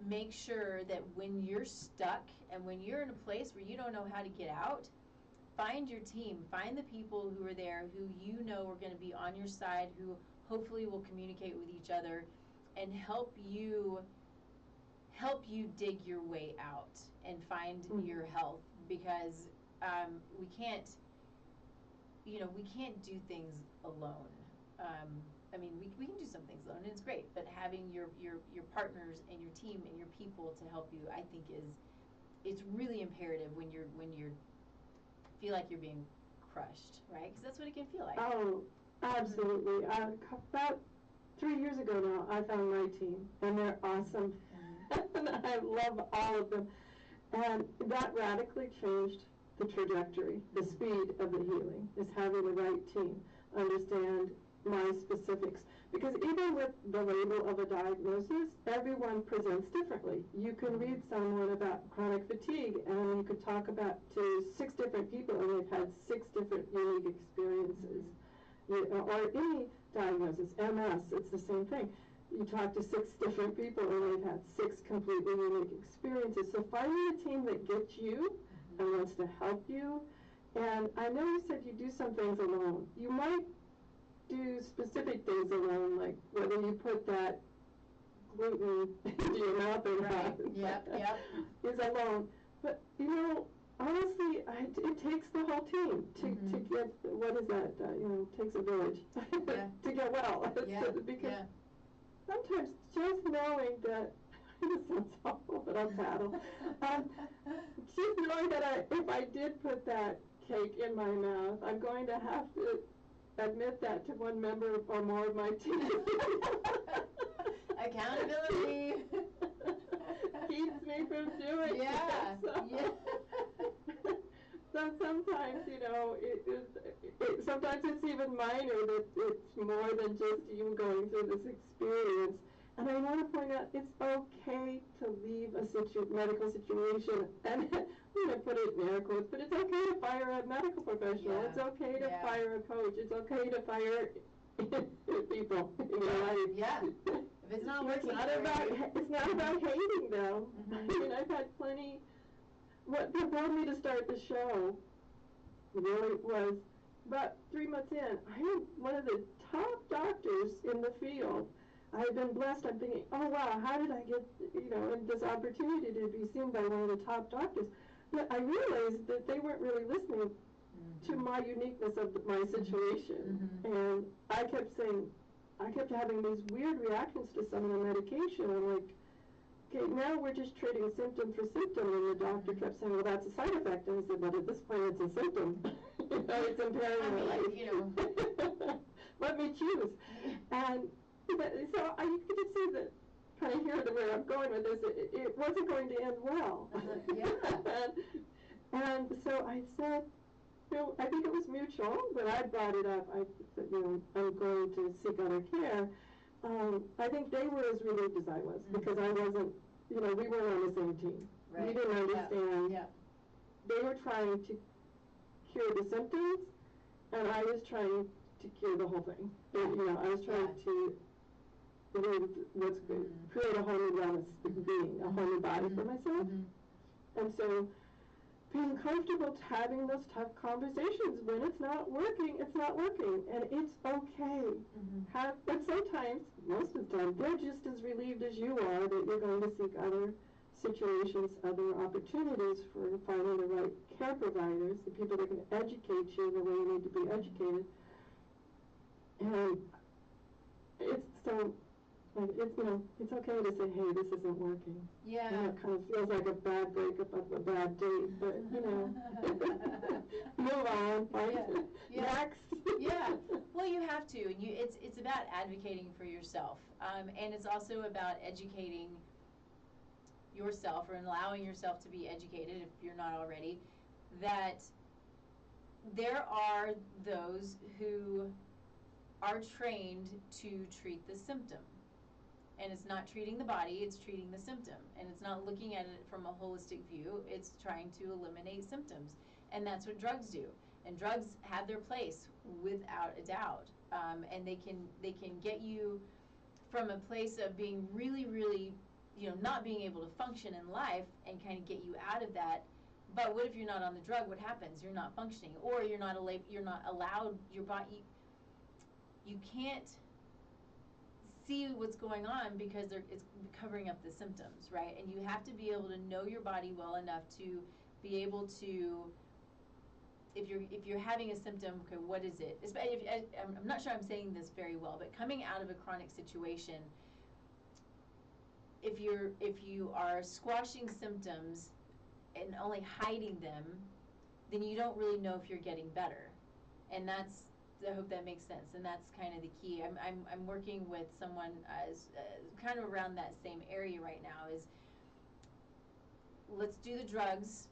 make sure that when you're stuck and when you're in a place where you don't know how to get out, find your team, find the people who are there, who you know are going to be on your side, who hopefully will communicate with each other and help you dig your way out and find your health, because we can't do things alone. I mean, we can do some things alone, and it's great, but having your partners and your team and your people to help you, I think it's really imperative when you're feel like you're being crushed, right? Because that's what it can feel like. Oh, absolutely. About 3 years ago now, I found my team, and they're awesome. And I love all of them. And that radically changed the trajectory, the speed of the healing, is having the right team understand my specifics. Because even with the label of a diagnosis, everyone presents differently. You can read someone about chronic fatigue, and you could talk about to 6 different people, and they've had 6 different unique experiences. Or any diagnosis, MS, it's the same thing. You talk to 6 different people, and they've had 6 completely unique experiences. So finding a team that gets you and wants to help you. And I know you said you do some things alone. You might do specific things alone, like whether you put that gluten into your mouth or not. Yep. Is alone. But, you know, honestly, it takes the whole team to get, what is that, it takes a village to get well. Because sometimes just knowing that, this sounds awful, but I'll paddle. Just knowing that if I did put that cake in my mouth, I'm going to have to admit that to one member or more of my team. Accountability. Keeps me from doing it. So sometimes, sometimes it's even minor, that it's more than just you going through this experience. And I want to point out, it's okay to leave a medical situation, and I'm going to put it in air quotes, but it's okay to fire a medical professional. It's okay to fire a coach. It's okay to fire people in your life. Yeah. If it's not working, it's not about hating them. I mean, I've had plenty. What propelled me to start the show really was about 3 months in. I had one of the top doctors in the field. I had been blessed. I'm thinking, oh wow, how did I get, this opportunity to be seen by one of the top doctors? But I realized that they weren't really listening to my uniqueness of my situation. And I kept having these weird reactions to some of the medication. I'm like, okay, now we're just treating symptom for symptom. And the doctor kept saying, well, that's a side effect. And I said, but at this point, it's a symptom. It's impairing my life. Let me choose. And so you could just see that, kind of hear where I'm going with this. It wasn't going to end well. And so I said, I think it was mutual, but I brought it up. I said, I'm going to seek other care. I think they were as relieved as I was, because I wasn't, we weren't on the same team. Right. We didn't understand. Yeah. They were trying to cure the symptoms, and I was trying to cure the whole thing. I was trying to create a whole new wellness being, a whole new body for myself. And so being comfortable having those tough conversations. When it's not working, it's not working, and it's okay. But sometimes, most of the time, they're just as relieved as you are that you're going to seek other situations, other opportunities for finding the right care providers, the people that can educate you the way you need to be educated. And it's so, it's okay to say, hey, this isn't working. Yeah. It kind of feels like a bad breakup of a bad date, but, move about advocating for yourself. And it's also about educating yourself, or allowing yourself to be educated if you're not already, that there are those who are trained to treat the symptom. And it's not treating the body, it's treating the symptom. And it's not looking at it from a holistic view, it's trying to eliminate symptoms. And that's what drugs do. And drugs have their place, without a doubt. And they can get you from a place of being really, really, not being able to function in life, and kind of get you out of that. But what if you're not on the drug? What happens? You're not functioning, or you're not allowed, your body, you can't see what's going on because it's covering up the symptoms, right? And you have to be able to know your body well enough to be able to, if you're having a symptom, okay, what is it? I'm not sure I'm saying this very well, but coming out of a chronic situation, if you are squashing symptoms and only hiding them, then you don't really know if you're getting better. And I hope that makes sense, and that's kind of the key. I'm working with someone as kind of around that same area right now. Is let's do the drugs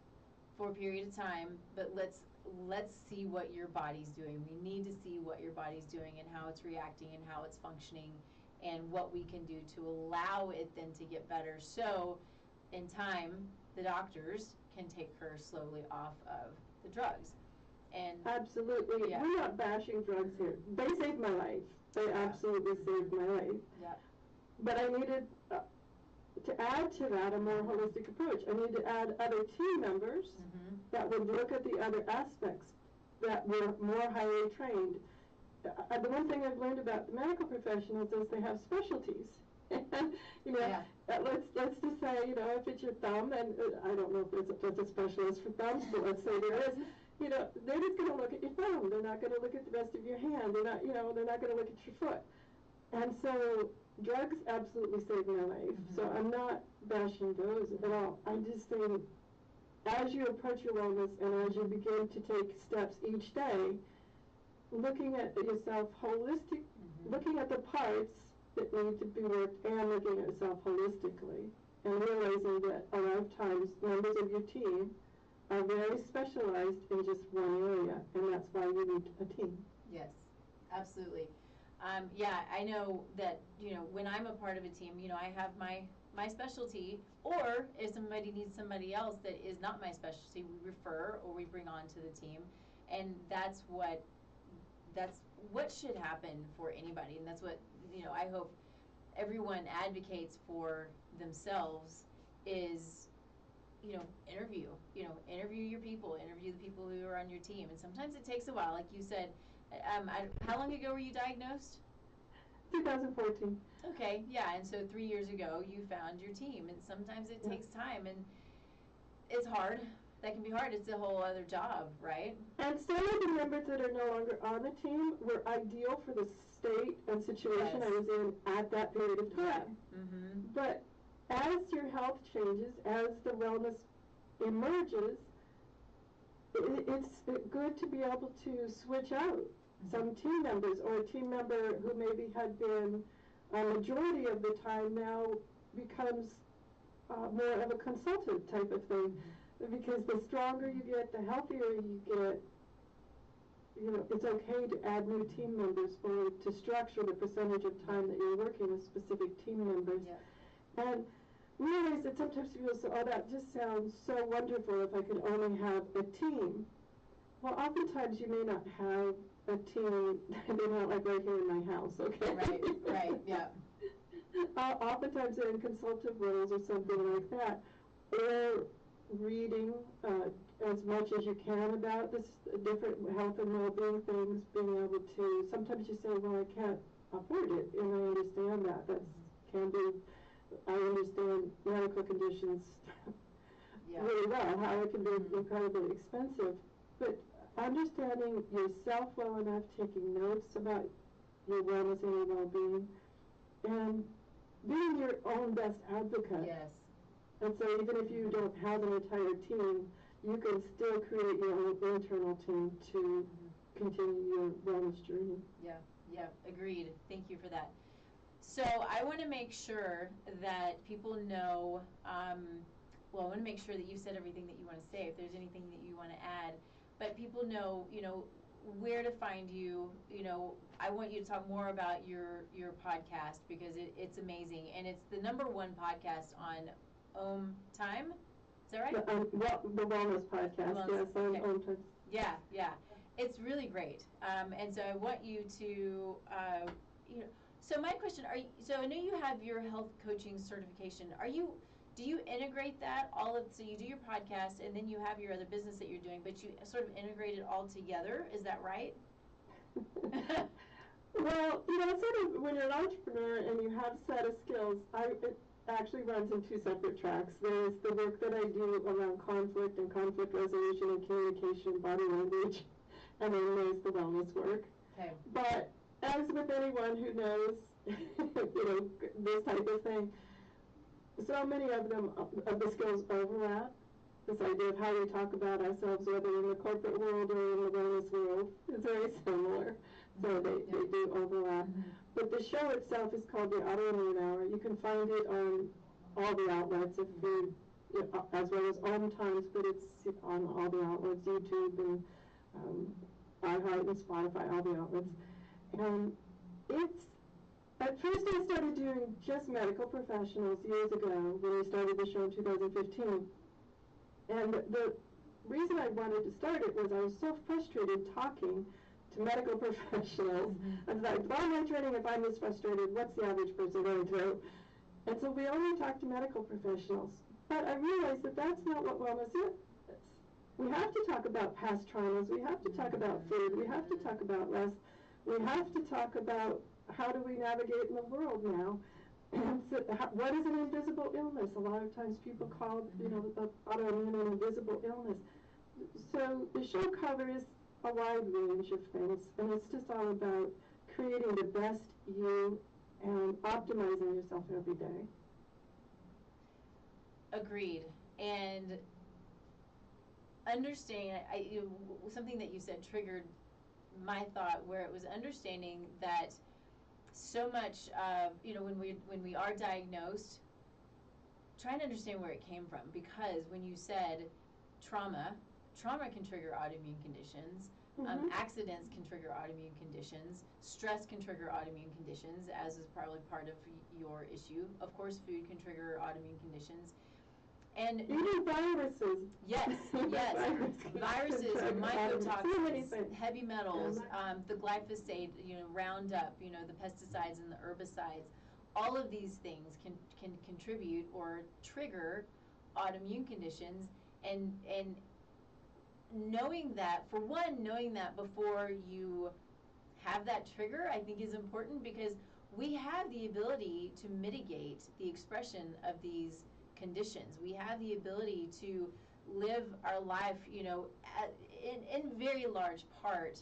for a period of time, but let's see what your body's doing. We need to see what your body's doing and how it's reacting and how it's functioning, and what we can do to allow it then to get better. So in time, the doctors can take her slowly off of the drugs. And absolutely. Yeah. We're not bashing drugs here. They saved my life. They absolutely saved my life. Yeah. But I needed to add to that a more holistic approach. I needed to add other team members that would look at the other aspects that were more highly trained. The one thing I've learned about the medical professionals is they have specialties. And, let's just say, if it's your thumb, and I don't know if there's a specialist for thumbs, but let's say there is, they're just going to look at your thumb. They're not going to look at the rest of your hand. They're not going to look at your foot. And so drugs absolutely saved my life. So I'm not bashing those at all. I'm just saying, as you approach your wellness and as you begin to take steps each day, looking at yourself holistic, looking at the parts that need to be worked, and looking at yourself holistically, and realizing that a lot of times members of your team are very specialized in just one area, and that's why you need a team. Yes, absolutely. I know that, when I'm a part of a team, I have my specialty, or if somebody needs somebody else that is not my specialty, we refer or we bring on to the team. And that's what should happen for anybody. And that's what, I hope everyone advocates for themselves is, interview your people, interview the people who are on your team. And sometimes it takes a while, like you said. How long ago were you diagnosed? 2014. Okay, yeah, and so 3 years ago you found your team, and sometimes it takes time, and it's hard. That can be hard. It's a whole other job, right? And some of the members that are no longer on the team were ideal for the state and situation I was in at that period of time. But as your health changes, as the wellness emerges, it's good to be able to switch out some team members, or a team member who maybe had been a majority of the time now becomes more of a consultant type of thing. Because the stronger you get, the healthier you get, it's okay to add new team members or to structure the percentage of time that you're working with specific team members. Yeah. And realize that sometimes people say, oh, that just sounds so wonderful if I could only have a team. Well, oftentimes you may not have a team. They're not like right here in my house, okay? Right, yeah. Oftentimes they're in consultative roles or something like that. Or reading as much as you can about this different health and well-being things, being able to, sometimes you say, well, I can't afford it, and I understand that. I understand medical conditions really well, how it can be incredibly expensive. But understanding yourself well enough, taking notes about your wellness and your well-being, and being your own best advocate. Yes. And so even if you don't have an entire team, you can still create your own internal team to continue your wellness journey. Yeah, Yeah, agreed. Thank you for that. So I want to make sure that people know, well, I want to make sure that you said everything that you want to say, if there's anything that you want to add, but people know, where to find you. I want you to talk more about your podcast because it's amazing, and it's the #1 podcast on Time. Is that right? The Wellness Podcast, yes, on Time. Yeah, yeah. It's really great. And so I want you to, so my question, so I know you have your health coaching certification. Do you integrate that so you do your podcast and then you have your other business that you're doing, but you sort of integrate it all together, is that right? Well, sort of when you're an entrepreneur and you have a set of skills, it actually runs in 2 separate tracks. There's the work that I do around conflict and conflict resolution and communication, body language, and then there's the wellness work. Okay. But as with anyone who knows, this type of thing, so many of the skills overlap. This idea of how we talk about ourselves, whether in the corporate world or in the wellness world, is very similar. So they do overlap. Mm-hmm. But the show itself is called the Autoimmune Hour. You can find it on all the outlets, as well as Om Times, but it's on all the outlets, YouTube and iHeart and Spotify, all the outlets. And at first I started doing just medical professionals years ago when we started the show in 2015. And the reason I wanted to start it was I was so frustrated talking to medical professionals. Mm-hmm. I was like, why am I training if I'm this frustrated? What's the average person going through? And so we only talk to medical professionals. But I realized that that's not what wellness is. We have to talk about past traumas. We have to talk about food. We have to talk about rest. We have to talk about how do we navigate in the world now. So what is an invisible illness? A lot of times people call the autoimmune an invisible illness. So the show covers a wide range of things, and it's just all about creating the best you and optimizing yourself every day. Agreed. And understand, something that you said triggered my thought, where it was understanding that so much of, when we are diagnosed, trying to understand where it came from, because when you said trauma can trigger autoimmune conditions. Mm-hmm. Accidents can trigger autoimmune conditions. Stress can trigger autoimmune conditions, as is probably part of your issue. Of course, food can trigger autoimmune conditions. And even viruses. Yes. Viruses, mycotoxins, heavy metals, the glyphosate, Roundup, the pesticides and the herbicides. All of these things can contribute or trigger autoimmune conditions, and knowing that before you have that trigger, I think is important, because we have the ability to mitigate the expression of these conditions. We have the ability to live our life, in very large part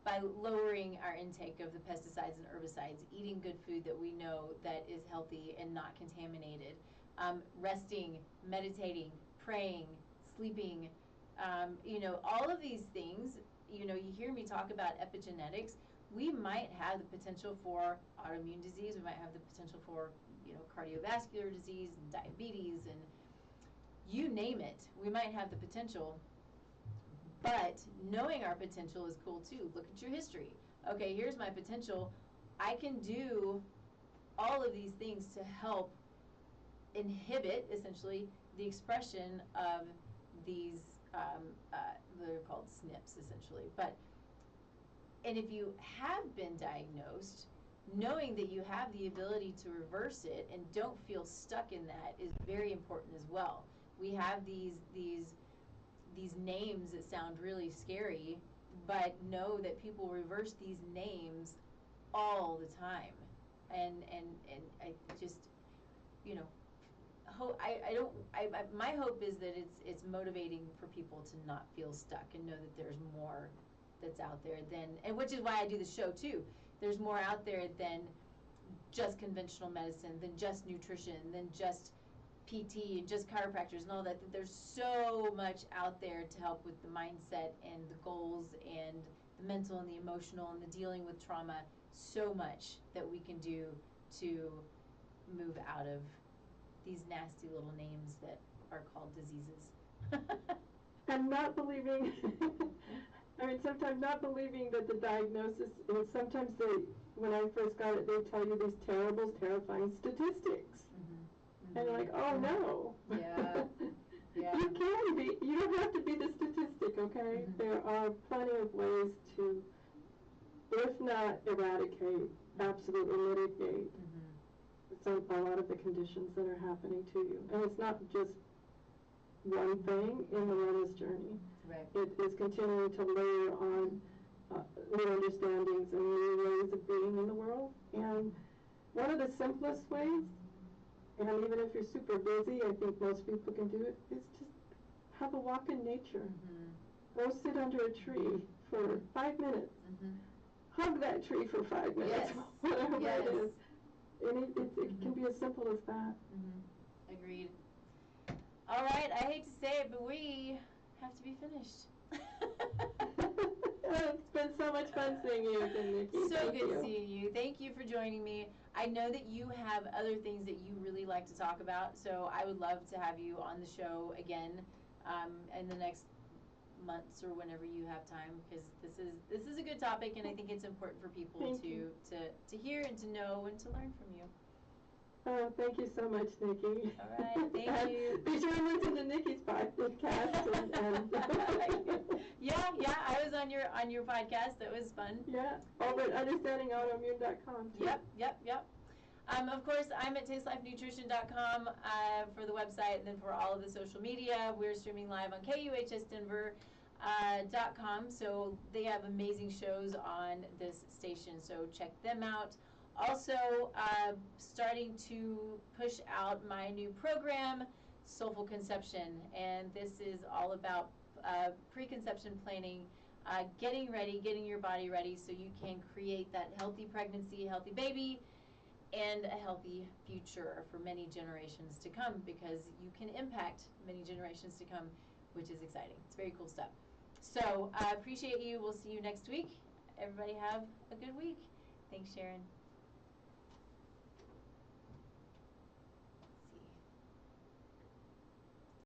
by lowering our intake of the pesticides and herbicides, eating good food that we know that is healthy and not contaminated, resting, meditating, praying, sleeping, all of these things. You hear me talk about epigenetics. We might have the potential for autoimmune disease. We might have the potential for, cardiovascular disease and diabetes, and you name it. We might have the potential. But knowing our potential is cool too. Look at your history. Okay, here's my potential. I can do all of these things to help inhibit, essentially, the expression of these, they're called SNPs, essentially. And if you have been diagnosed, knowing that you have the ability to reverse it and don't feel stuck in that is very important as well. We have these names that sound really scary, but know that people reverse these names all the time. And I just, my hope is that it's motivating for people to not feel stuck and know that there's more that's out there and which is why I do the show too. There's more out there than just conventional medicine, than just nutrition, than just PT and just chiropractors and all that there's so much out there to help with the mindset and the goals and the mental and the emotional and the dealing with trauma. So much that we can do to move out of these nasty little names that are called diseases. And not believing, I mean, sometimes not believing that the diagnosis, and sometimes when I first got it, they tell you these terrible, terrifying statistics. Mm-hmm. And you're like, oh no. Yeah. Yeah. You don't have to be the statistic, okay? Mm-hmm. There are plenty of ways to, if not eradicate, absolutely mitigate a lot of the conditions that are happening to you. And it's not just one thing in the wellness journey. Right. It is continuing to layer on new understandings and new ways of being in the world. And one of the simplest ways, and even if you're super busy, I think most people can do it, is just have a walk in nature. Go sit under a tree for 5 minutes. Hug that tree for 5 minutes, whatever it is. And it can be as simple as that. Agreed. All right, I hate to say it, but we have to be finished. It's been so much fun seeing you again, Nikki. So good seeing you. Thank you for joining me. I know that you have other things that you really like to talk about, so I would love to have you on the show again in the next months or whenever you have time, because this is a good topic, and I think it's important for people to hear and to know and to learn from you. Oh, thank you so much, Nikki. All right, thank you. Be sure and listen to Nikki's podcast. Yeah, I was on your podcast. That was fun. Yeah, over at understandingautoimmune.com. Yep. Of course, I'm at tastelifenutrition.com for the website, and then for all of the social media, we're streaming live on KUHSdenver.com. So they have amazing shows on this station, so check them out. Also, starting to push out my new program, Soulful Conception, and this is all about preconception planning, getting ready, getting your body ready so you can create that healthy pregnancy, healthy baby, and a healthy future for many generations to come, because you can impact many generations to come, which is exciting. It's very cool stuff. So I appreciate you. We'll see you next week. Everybody have a good week. Thanks, Sharon.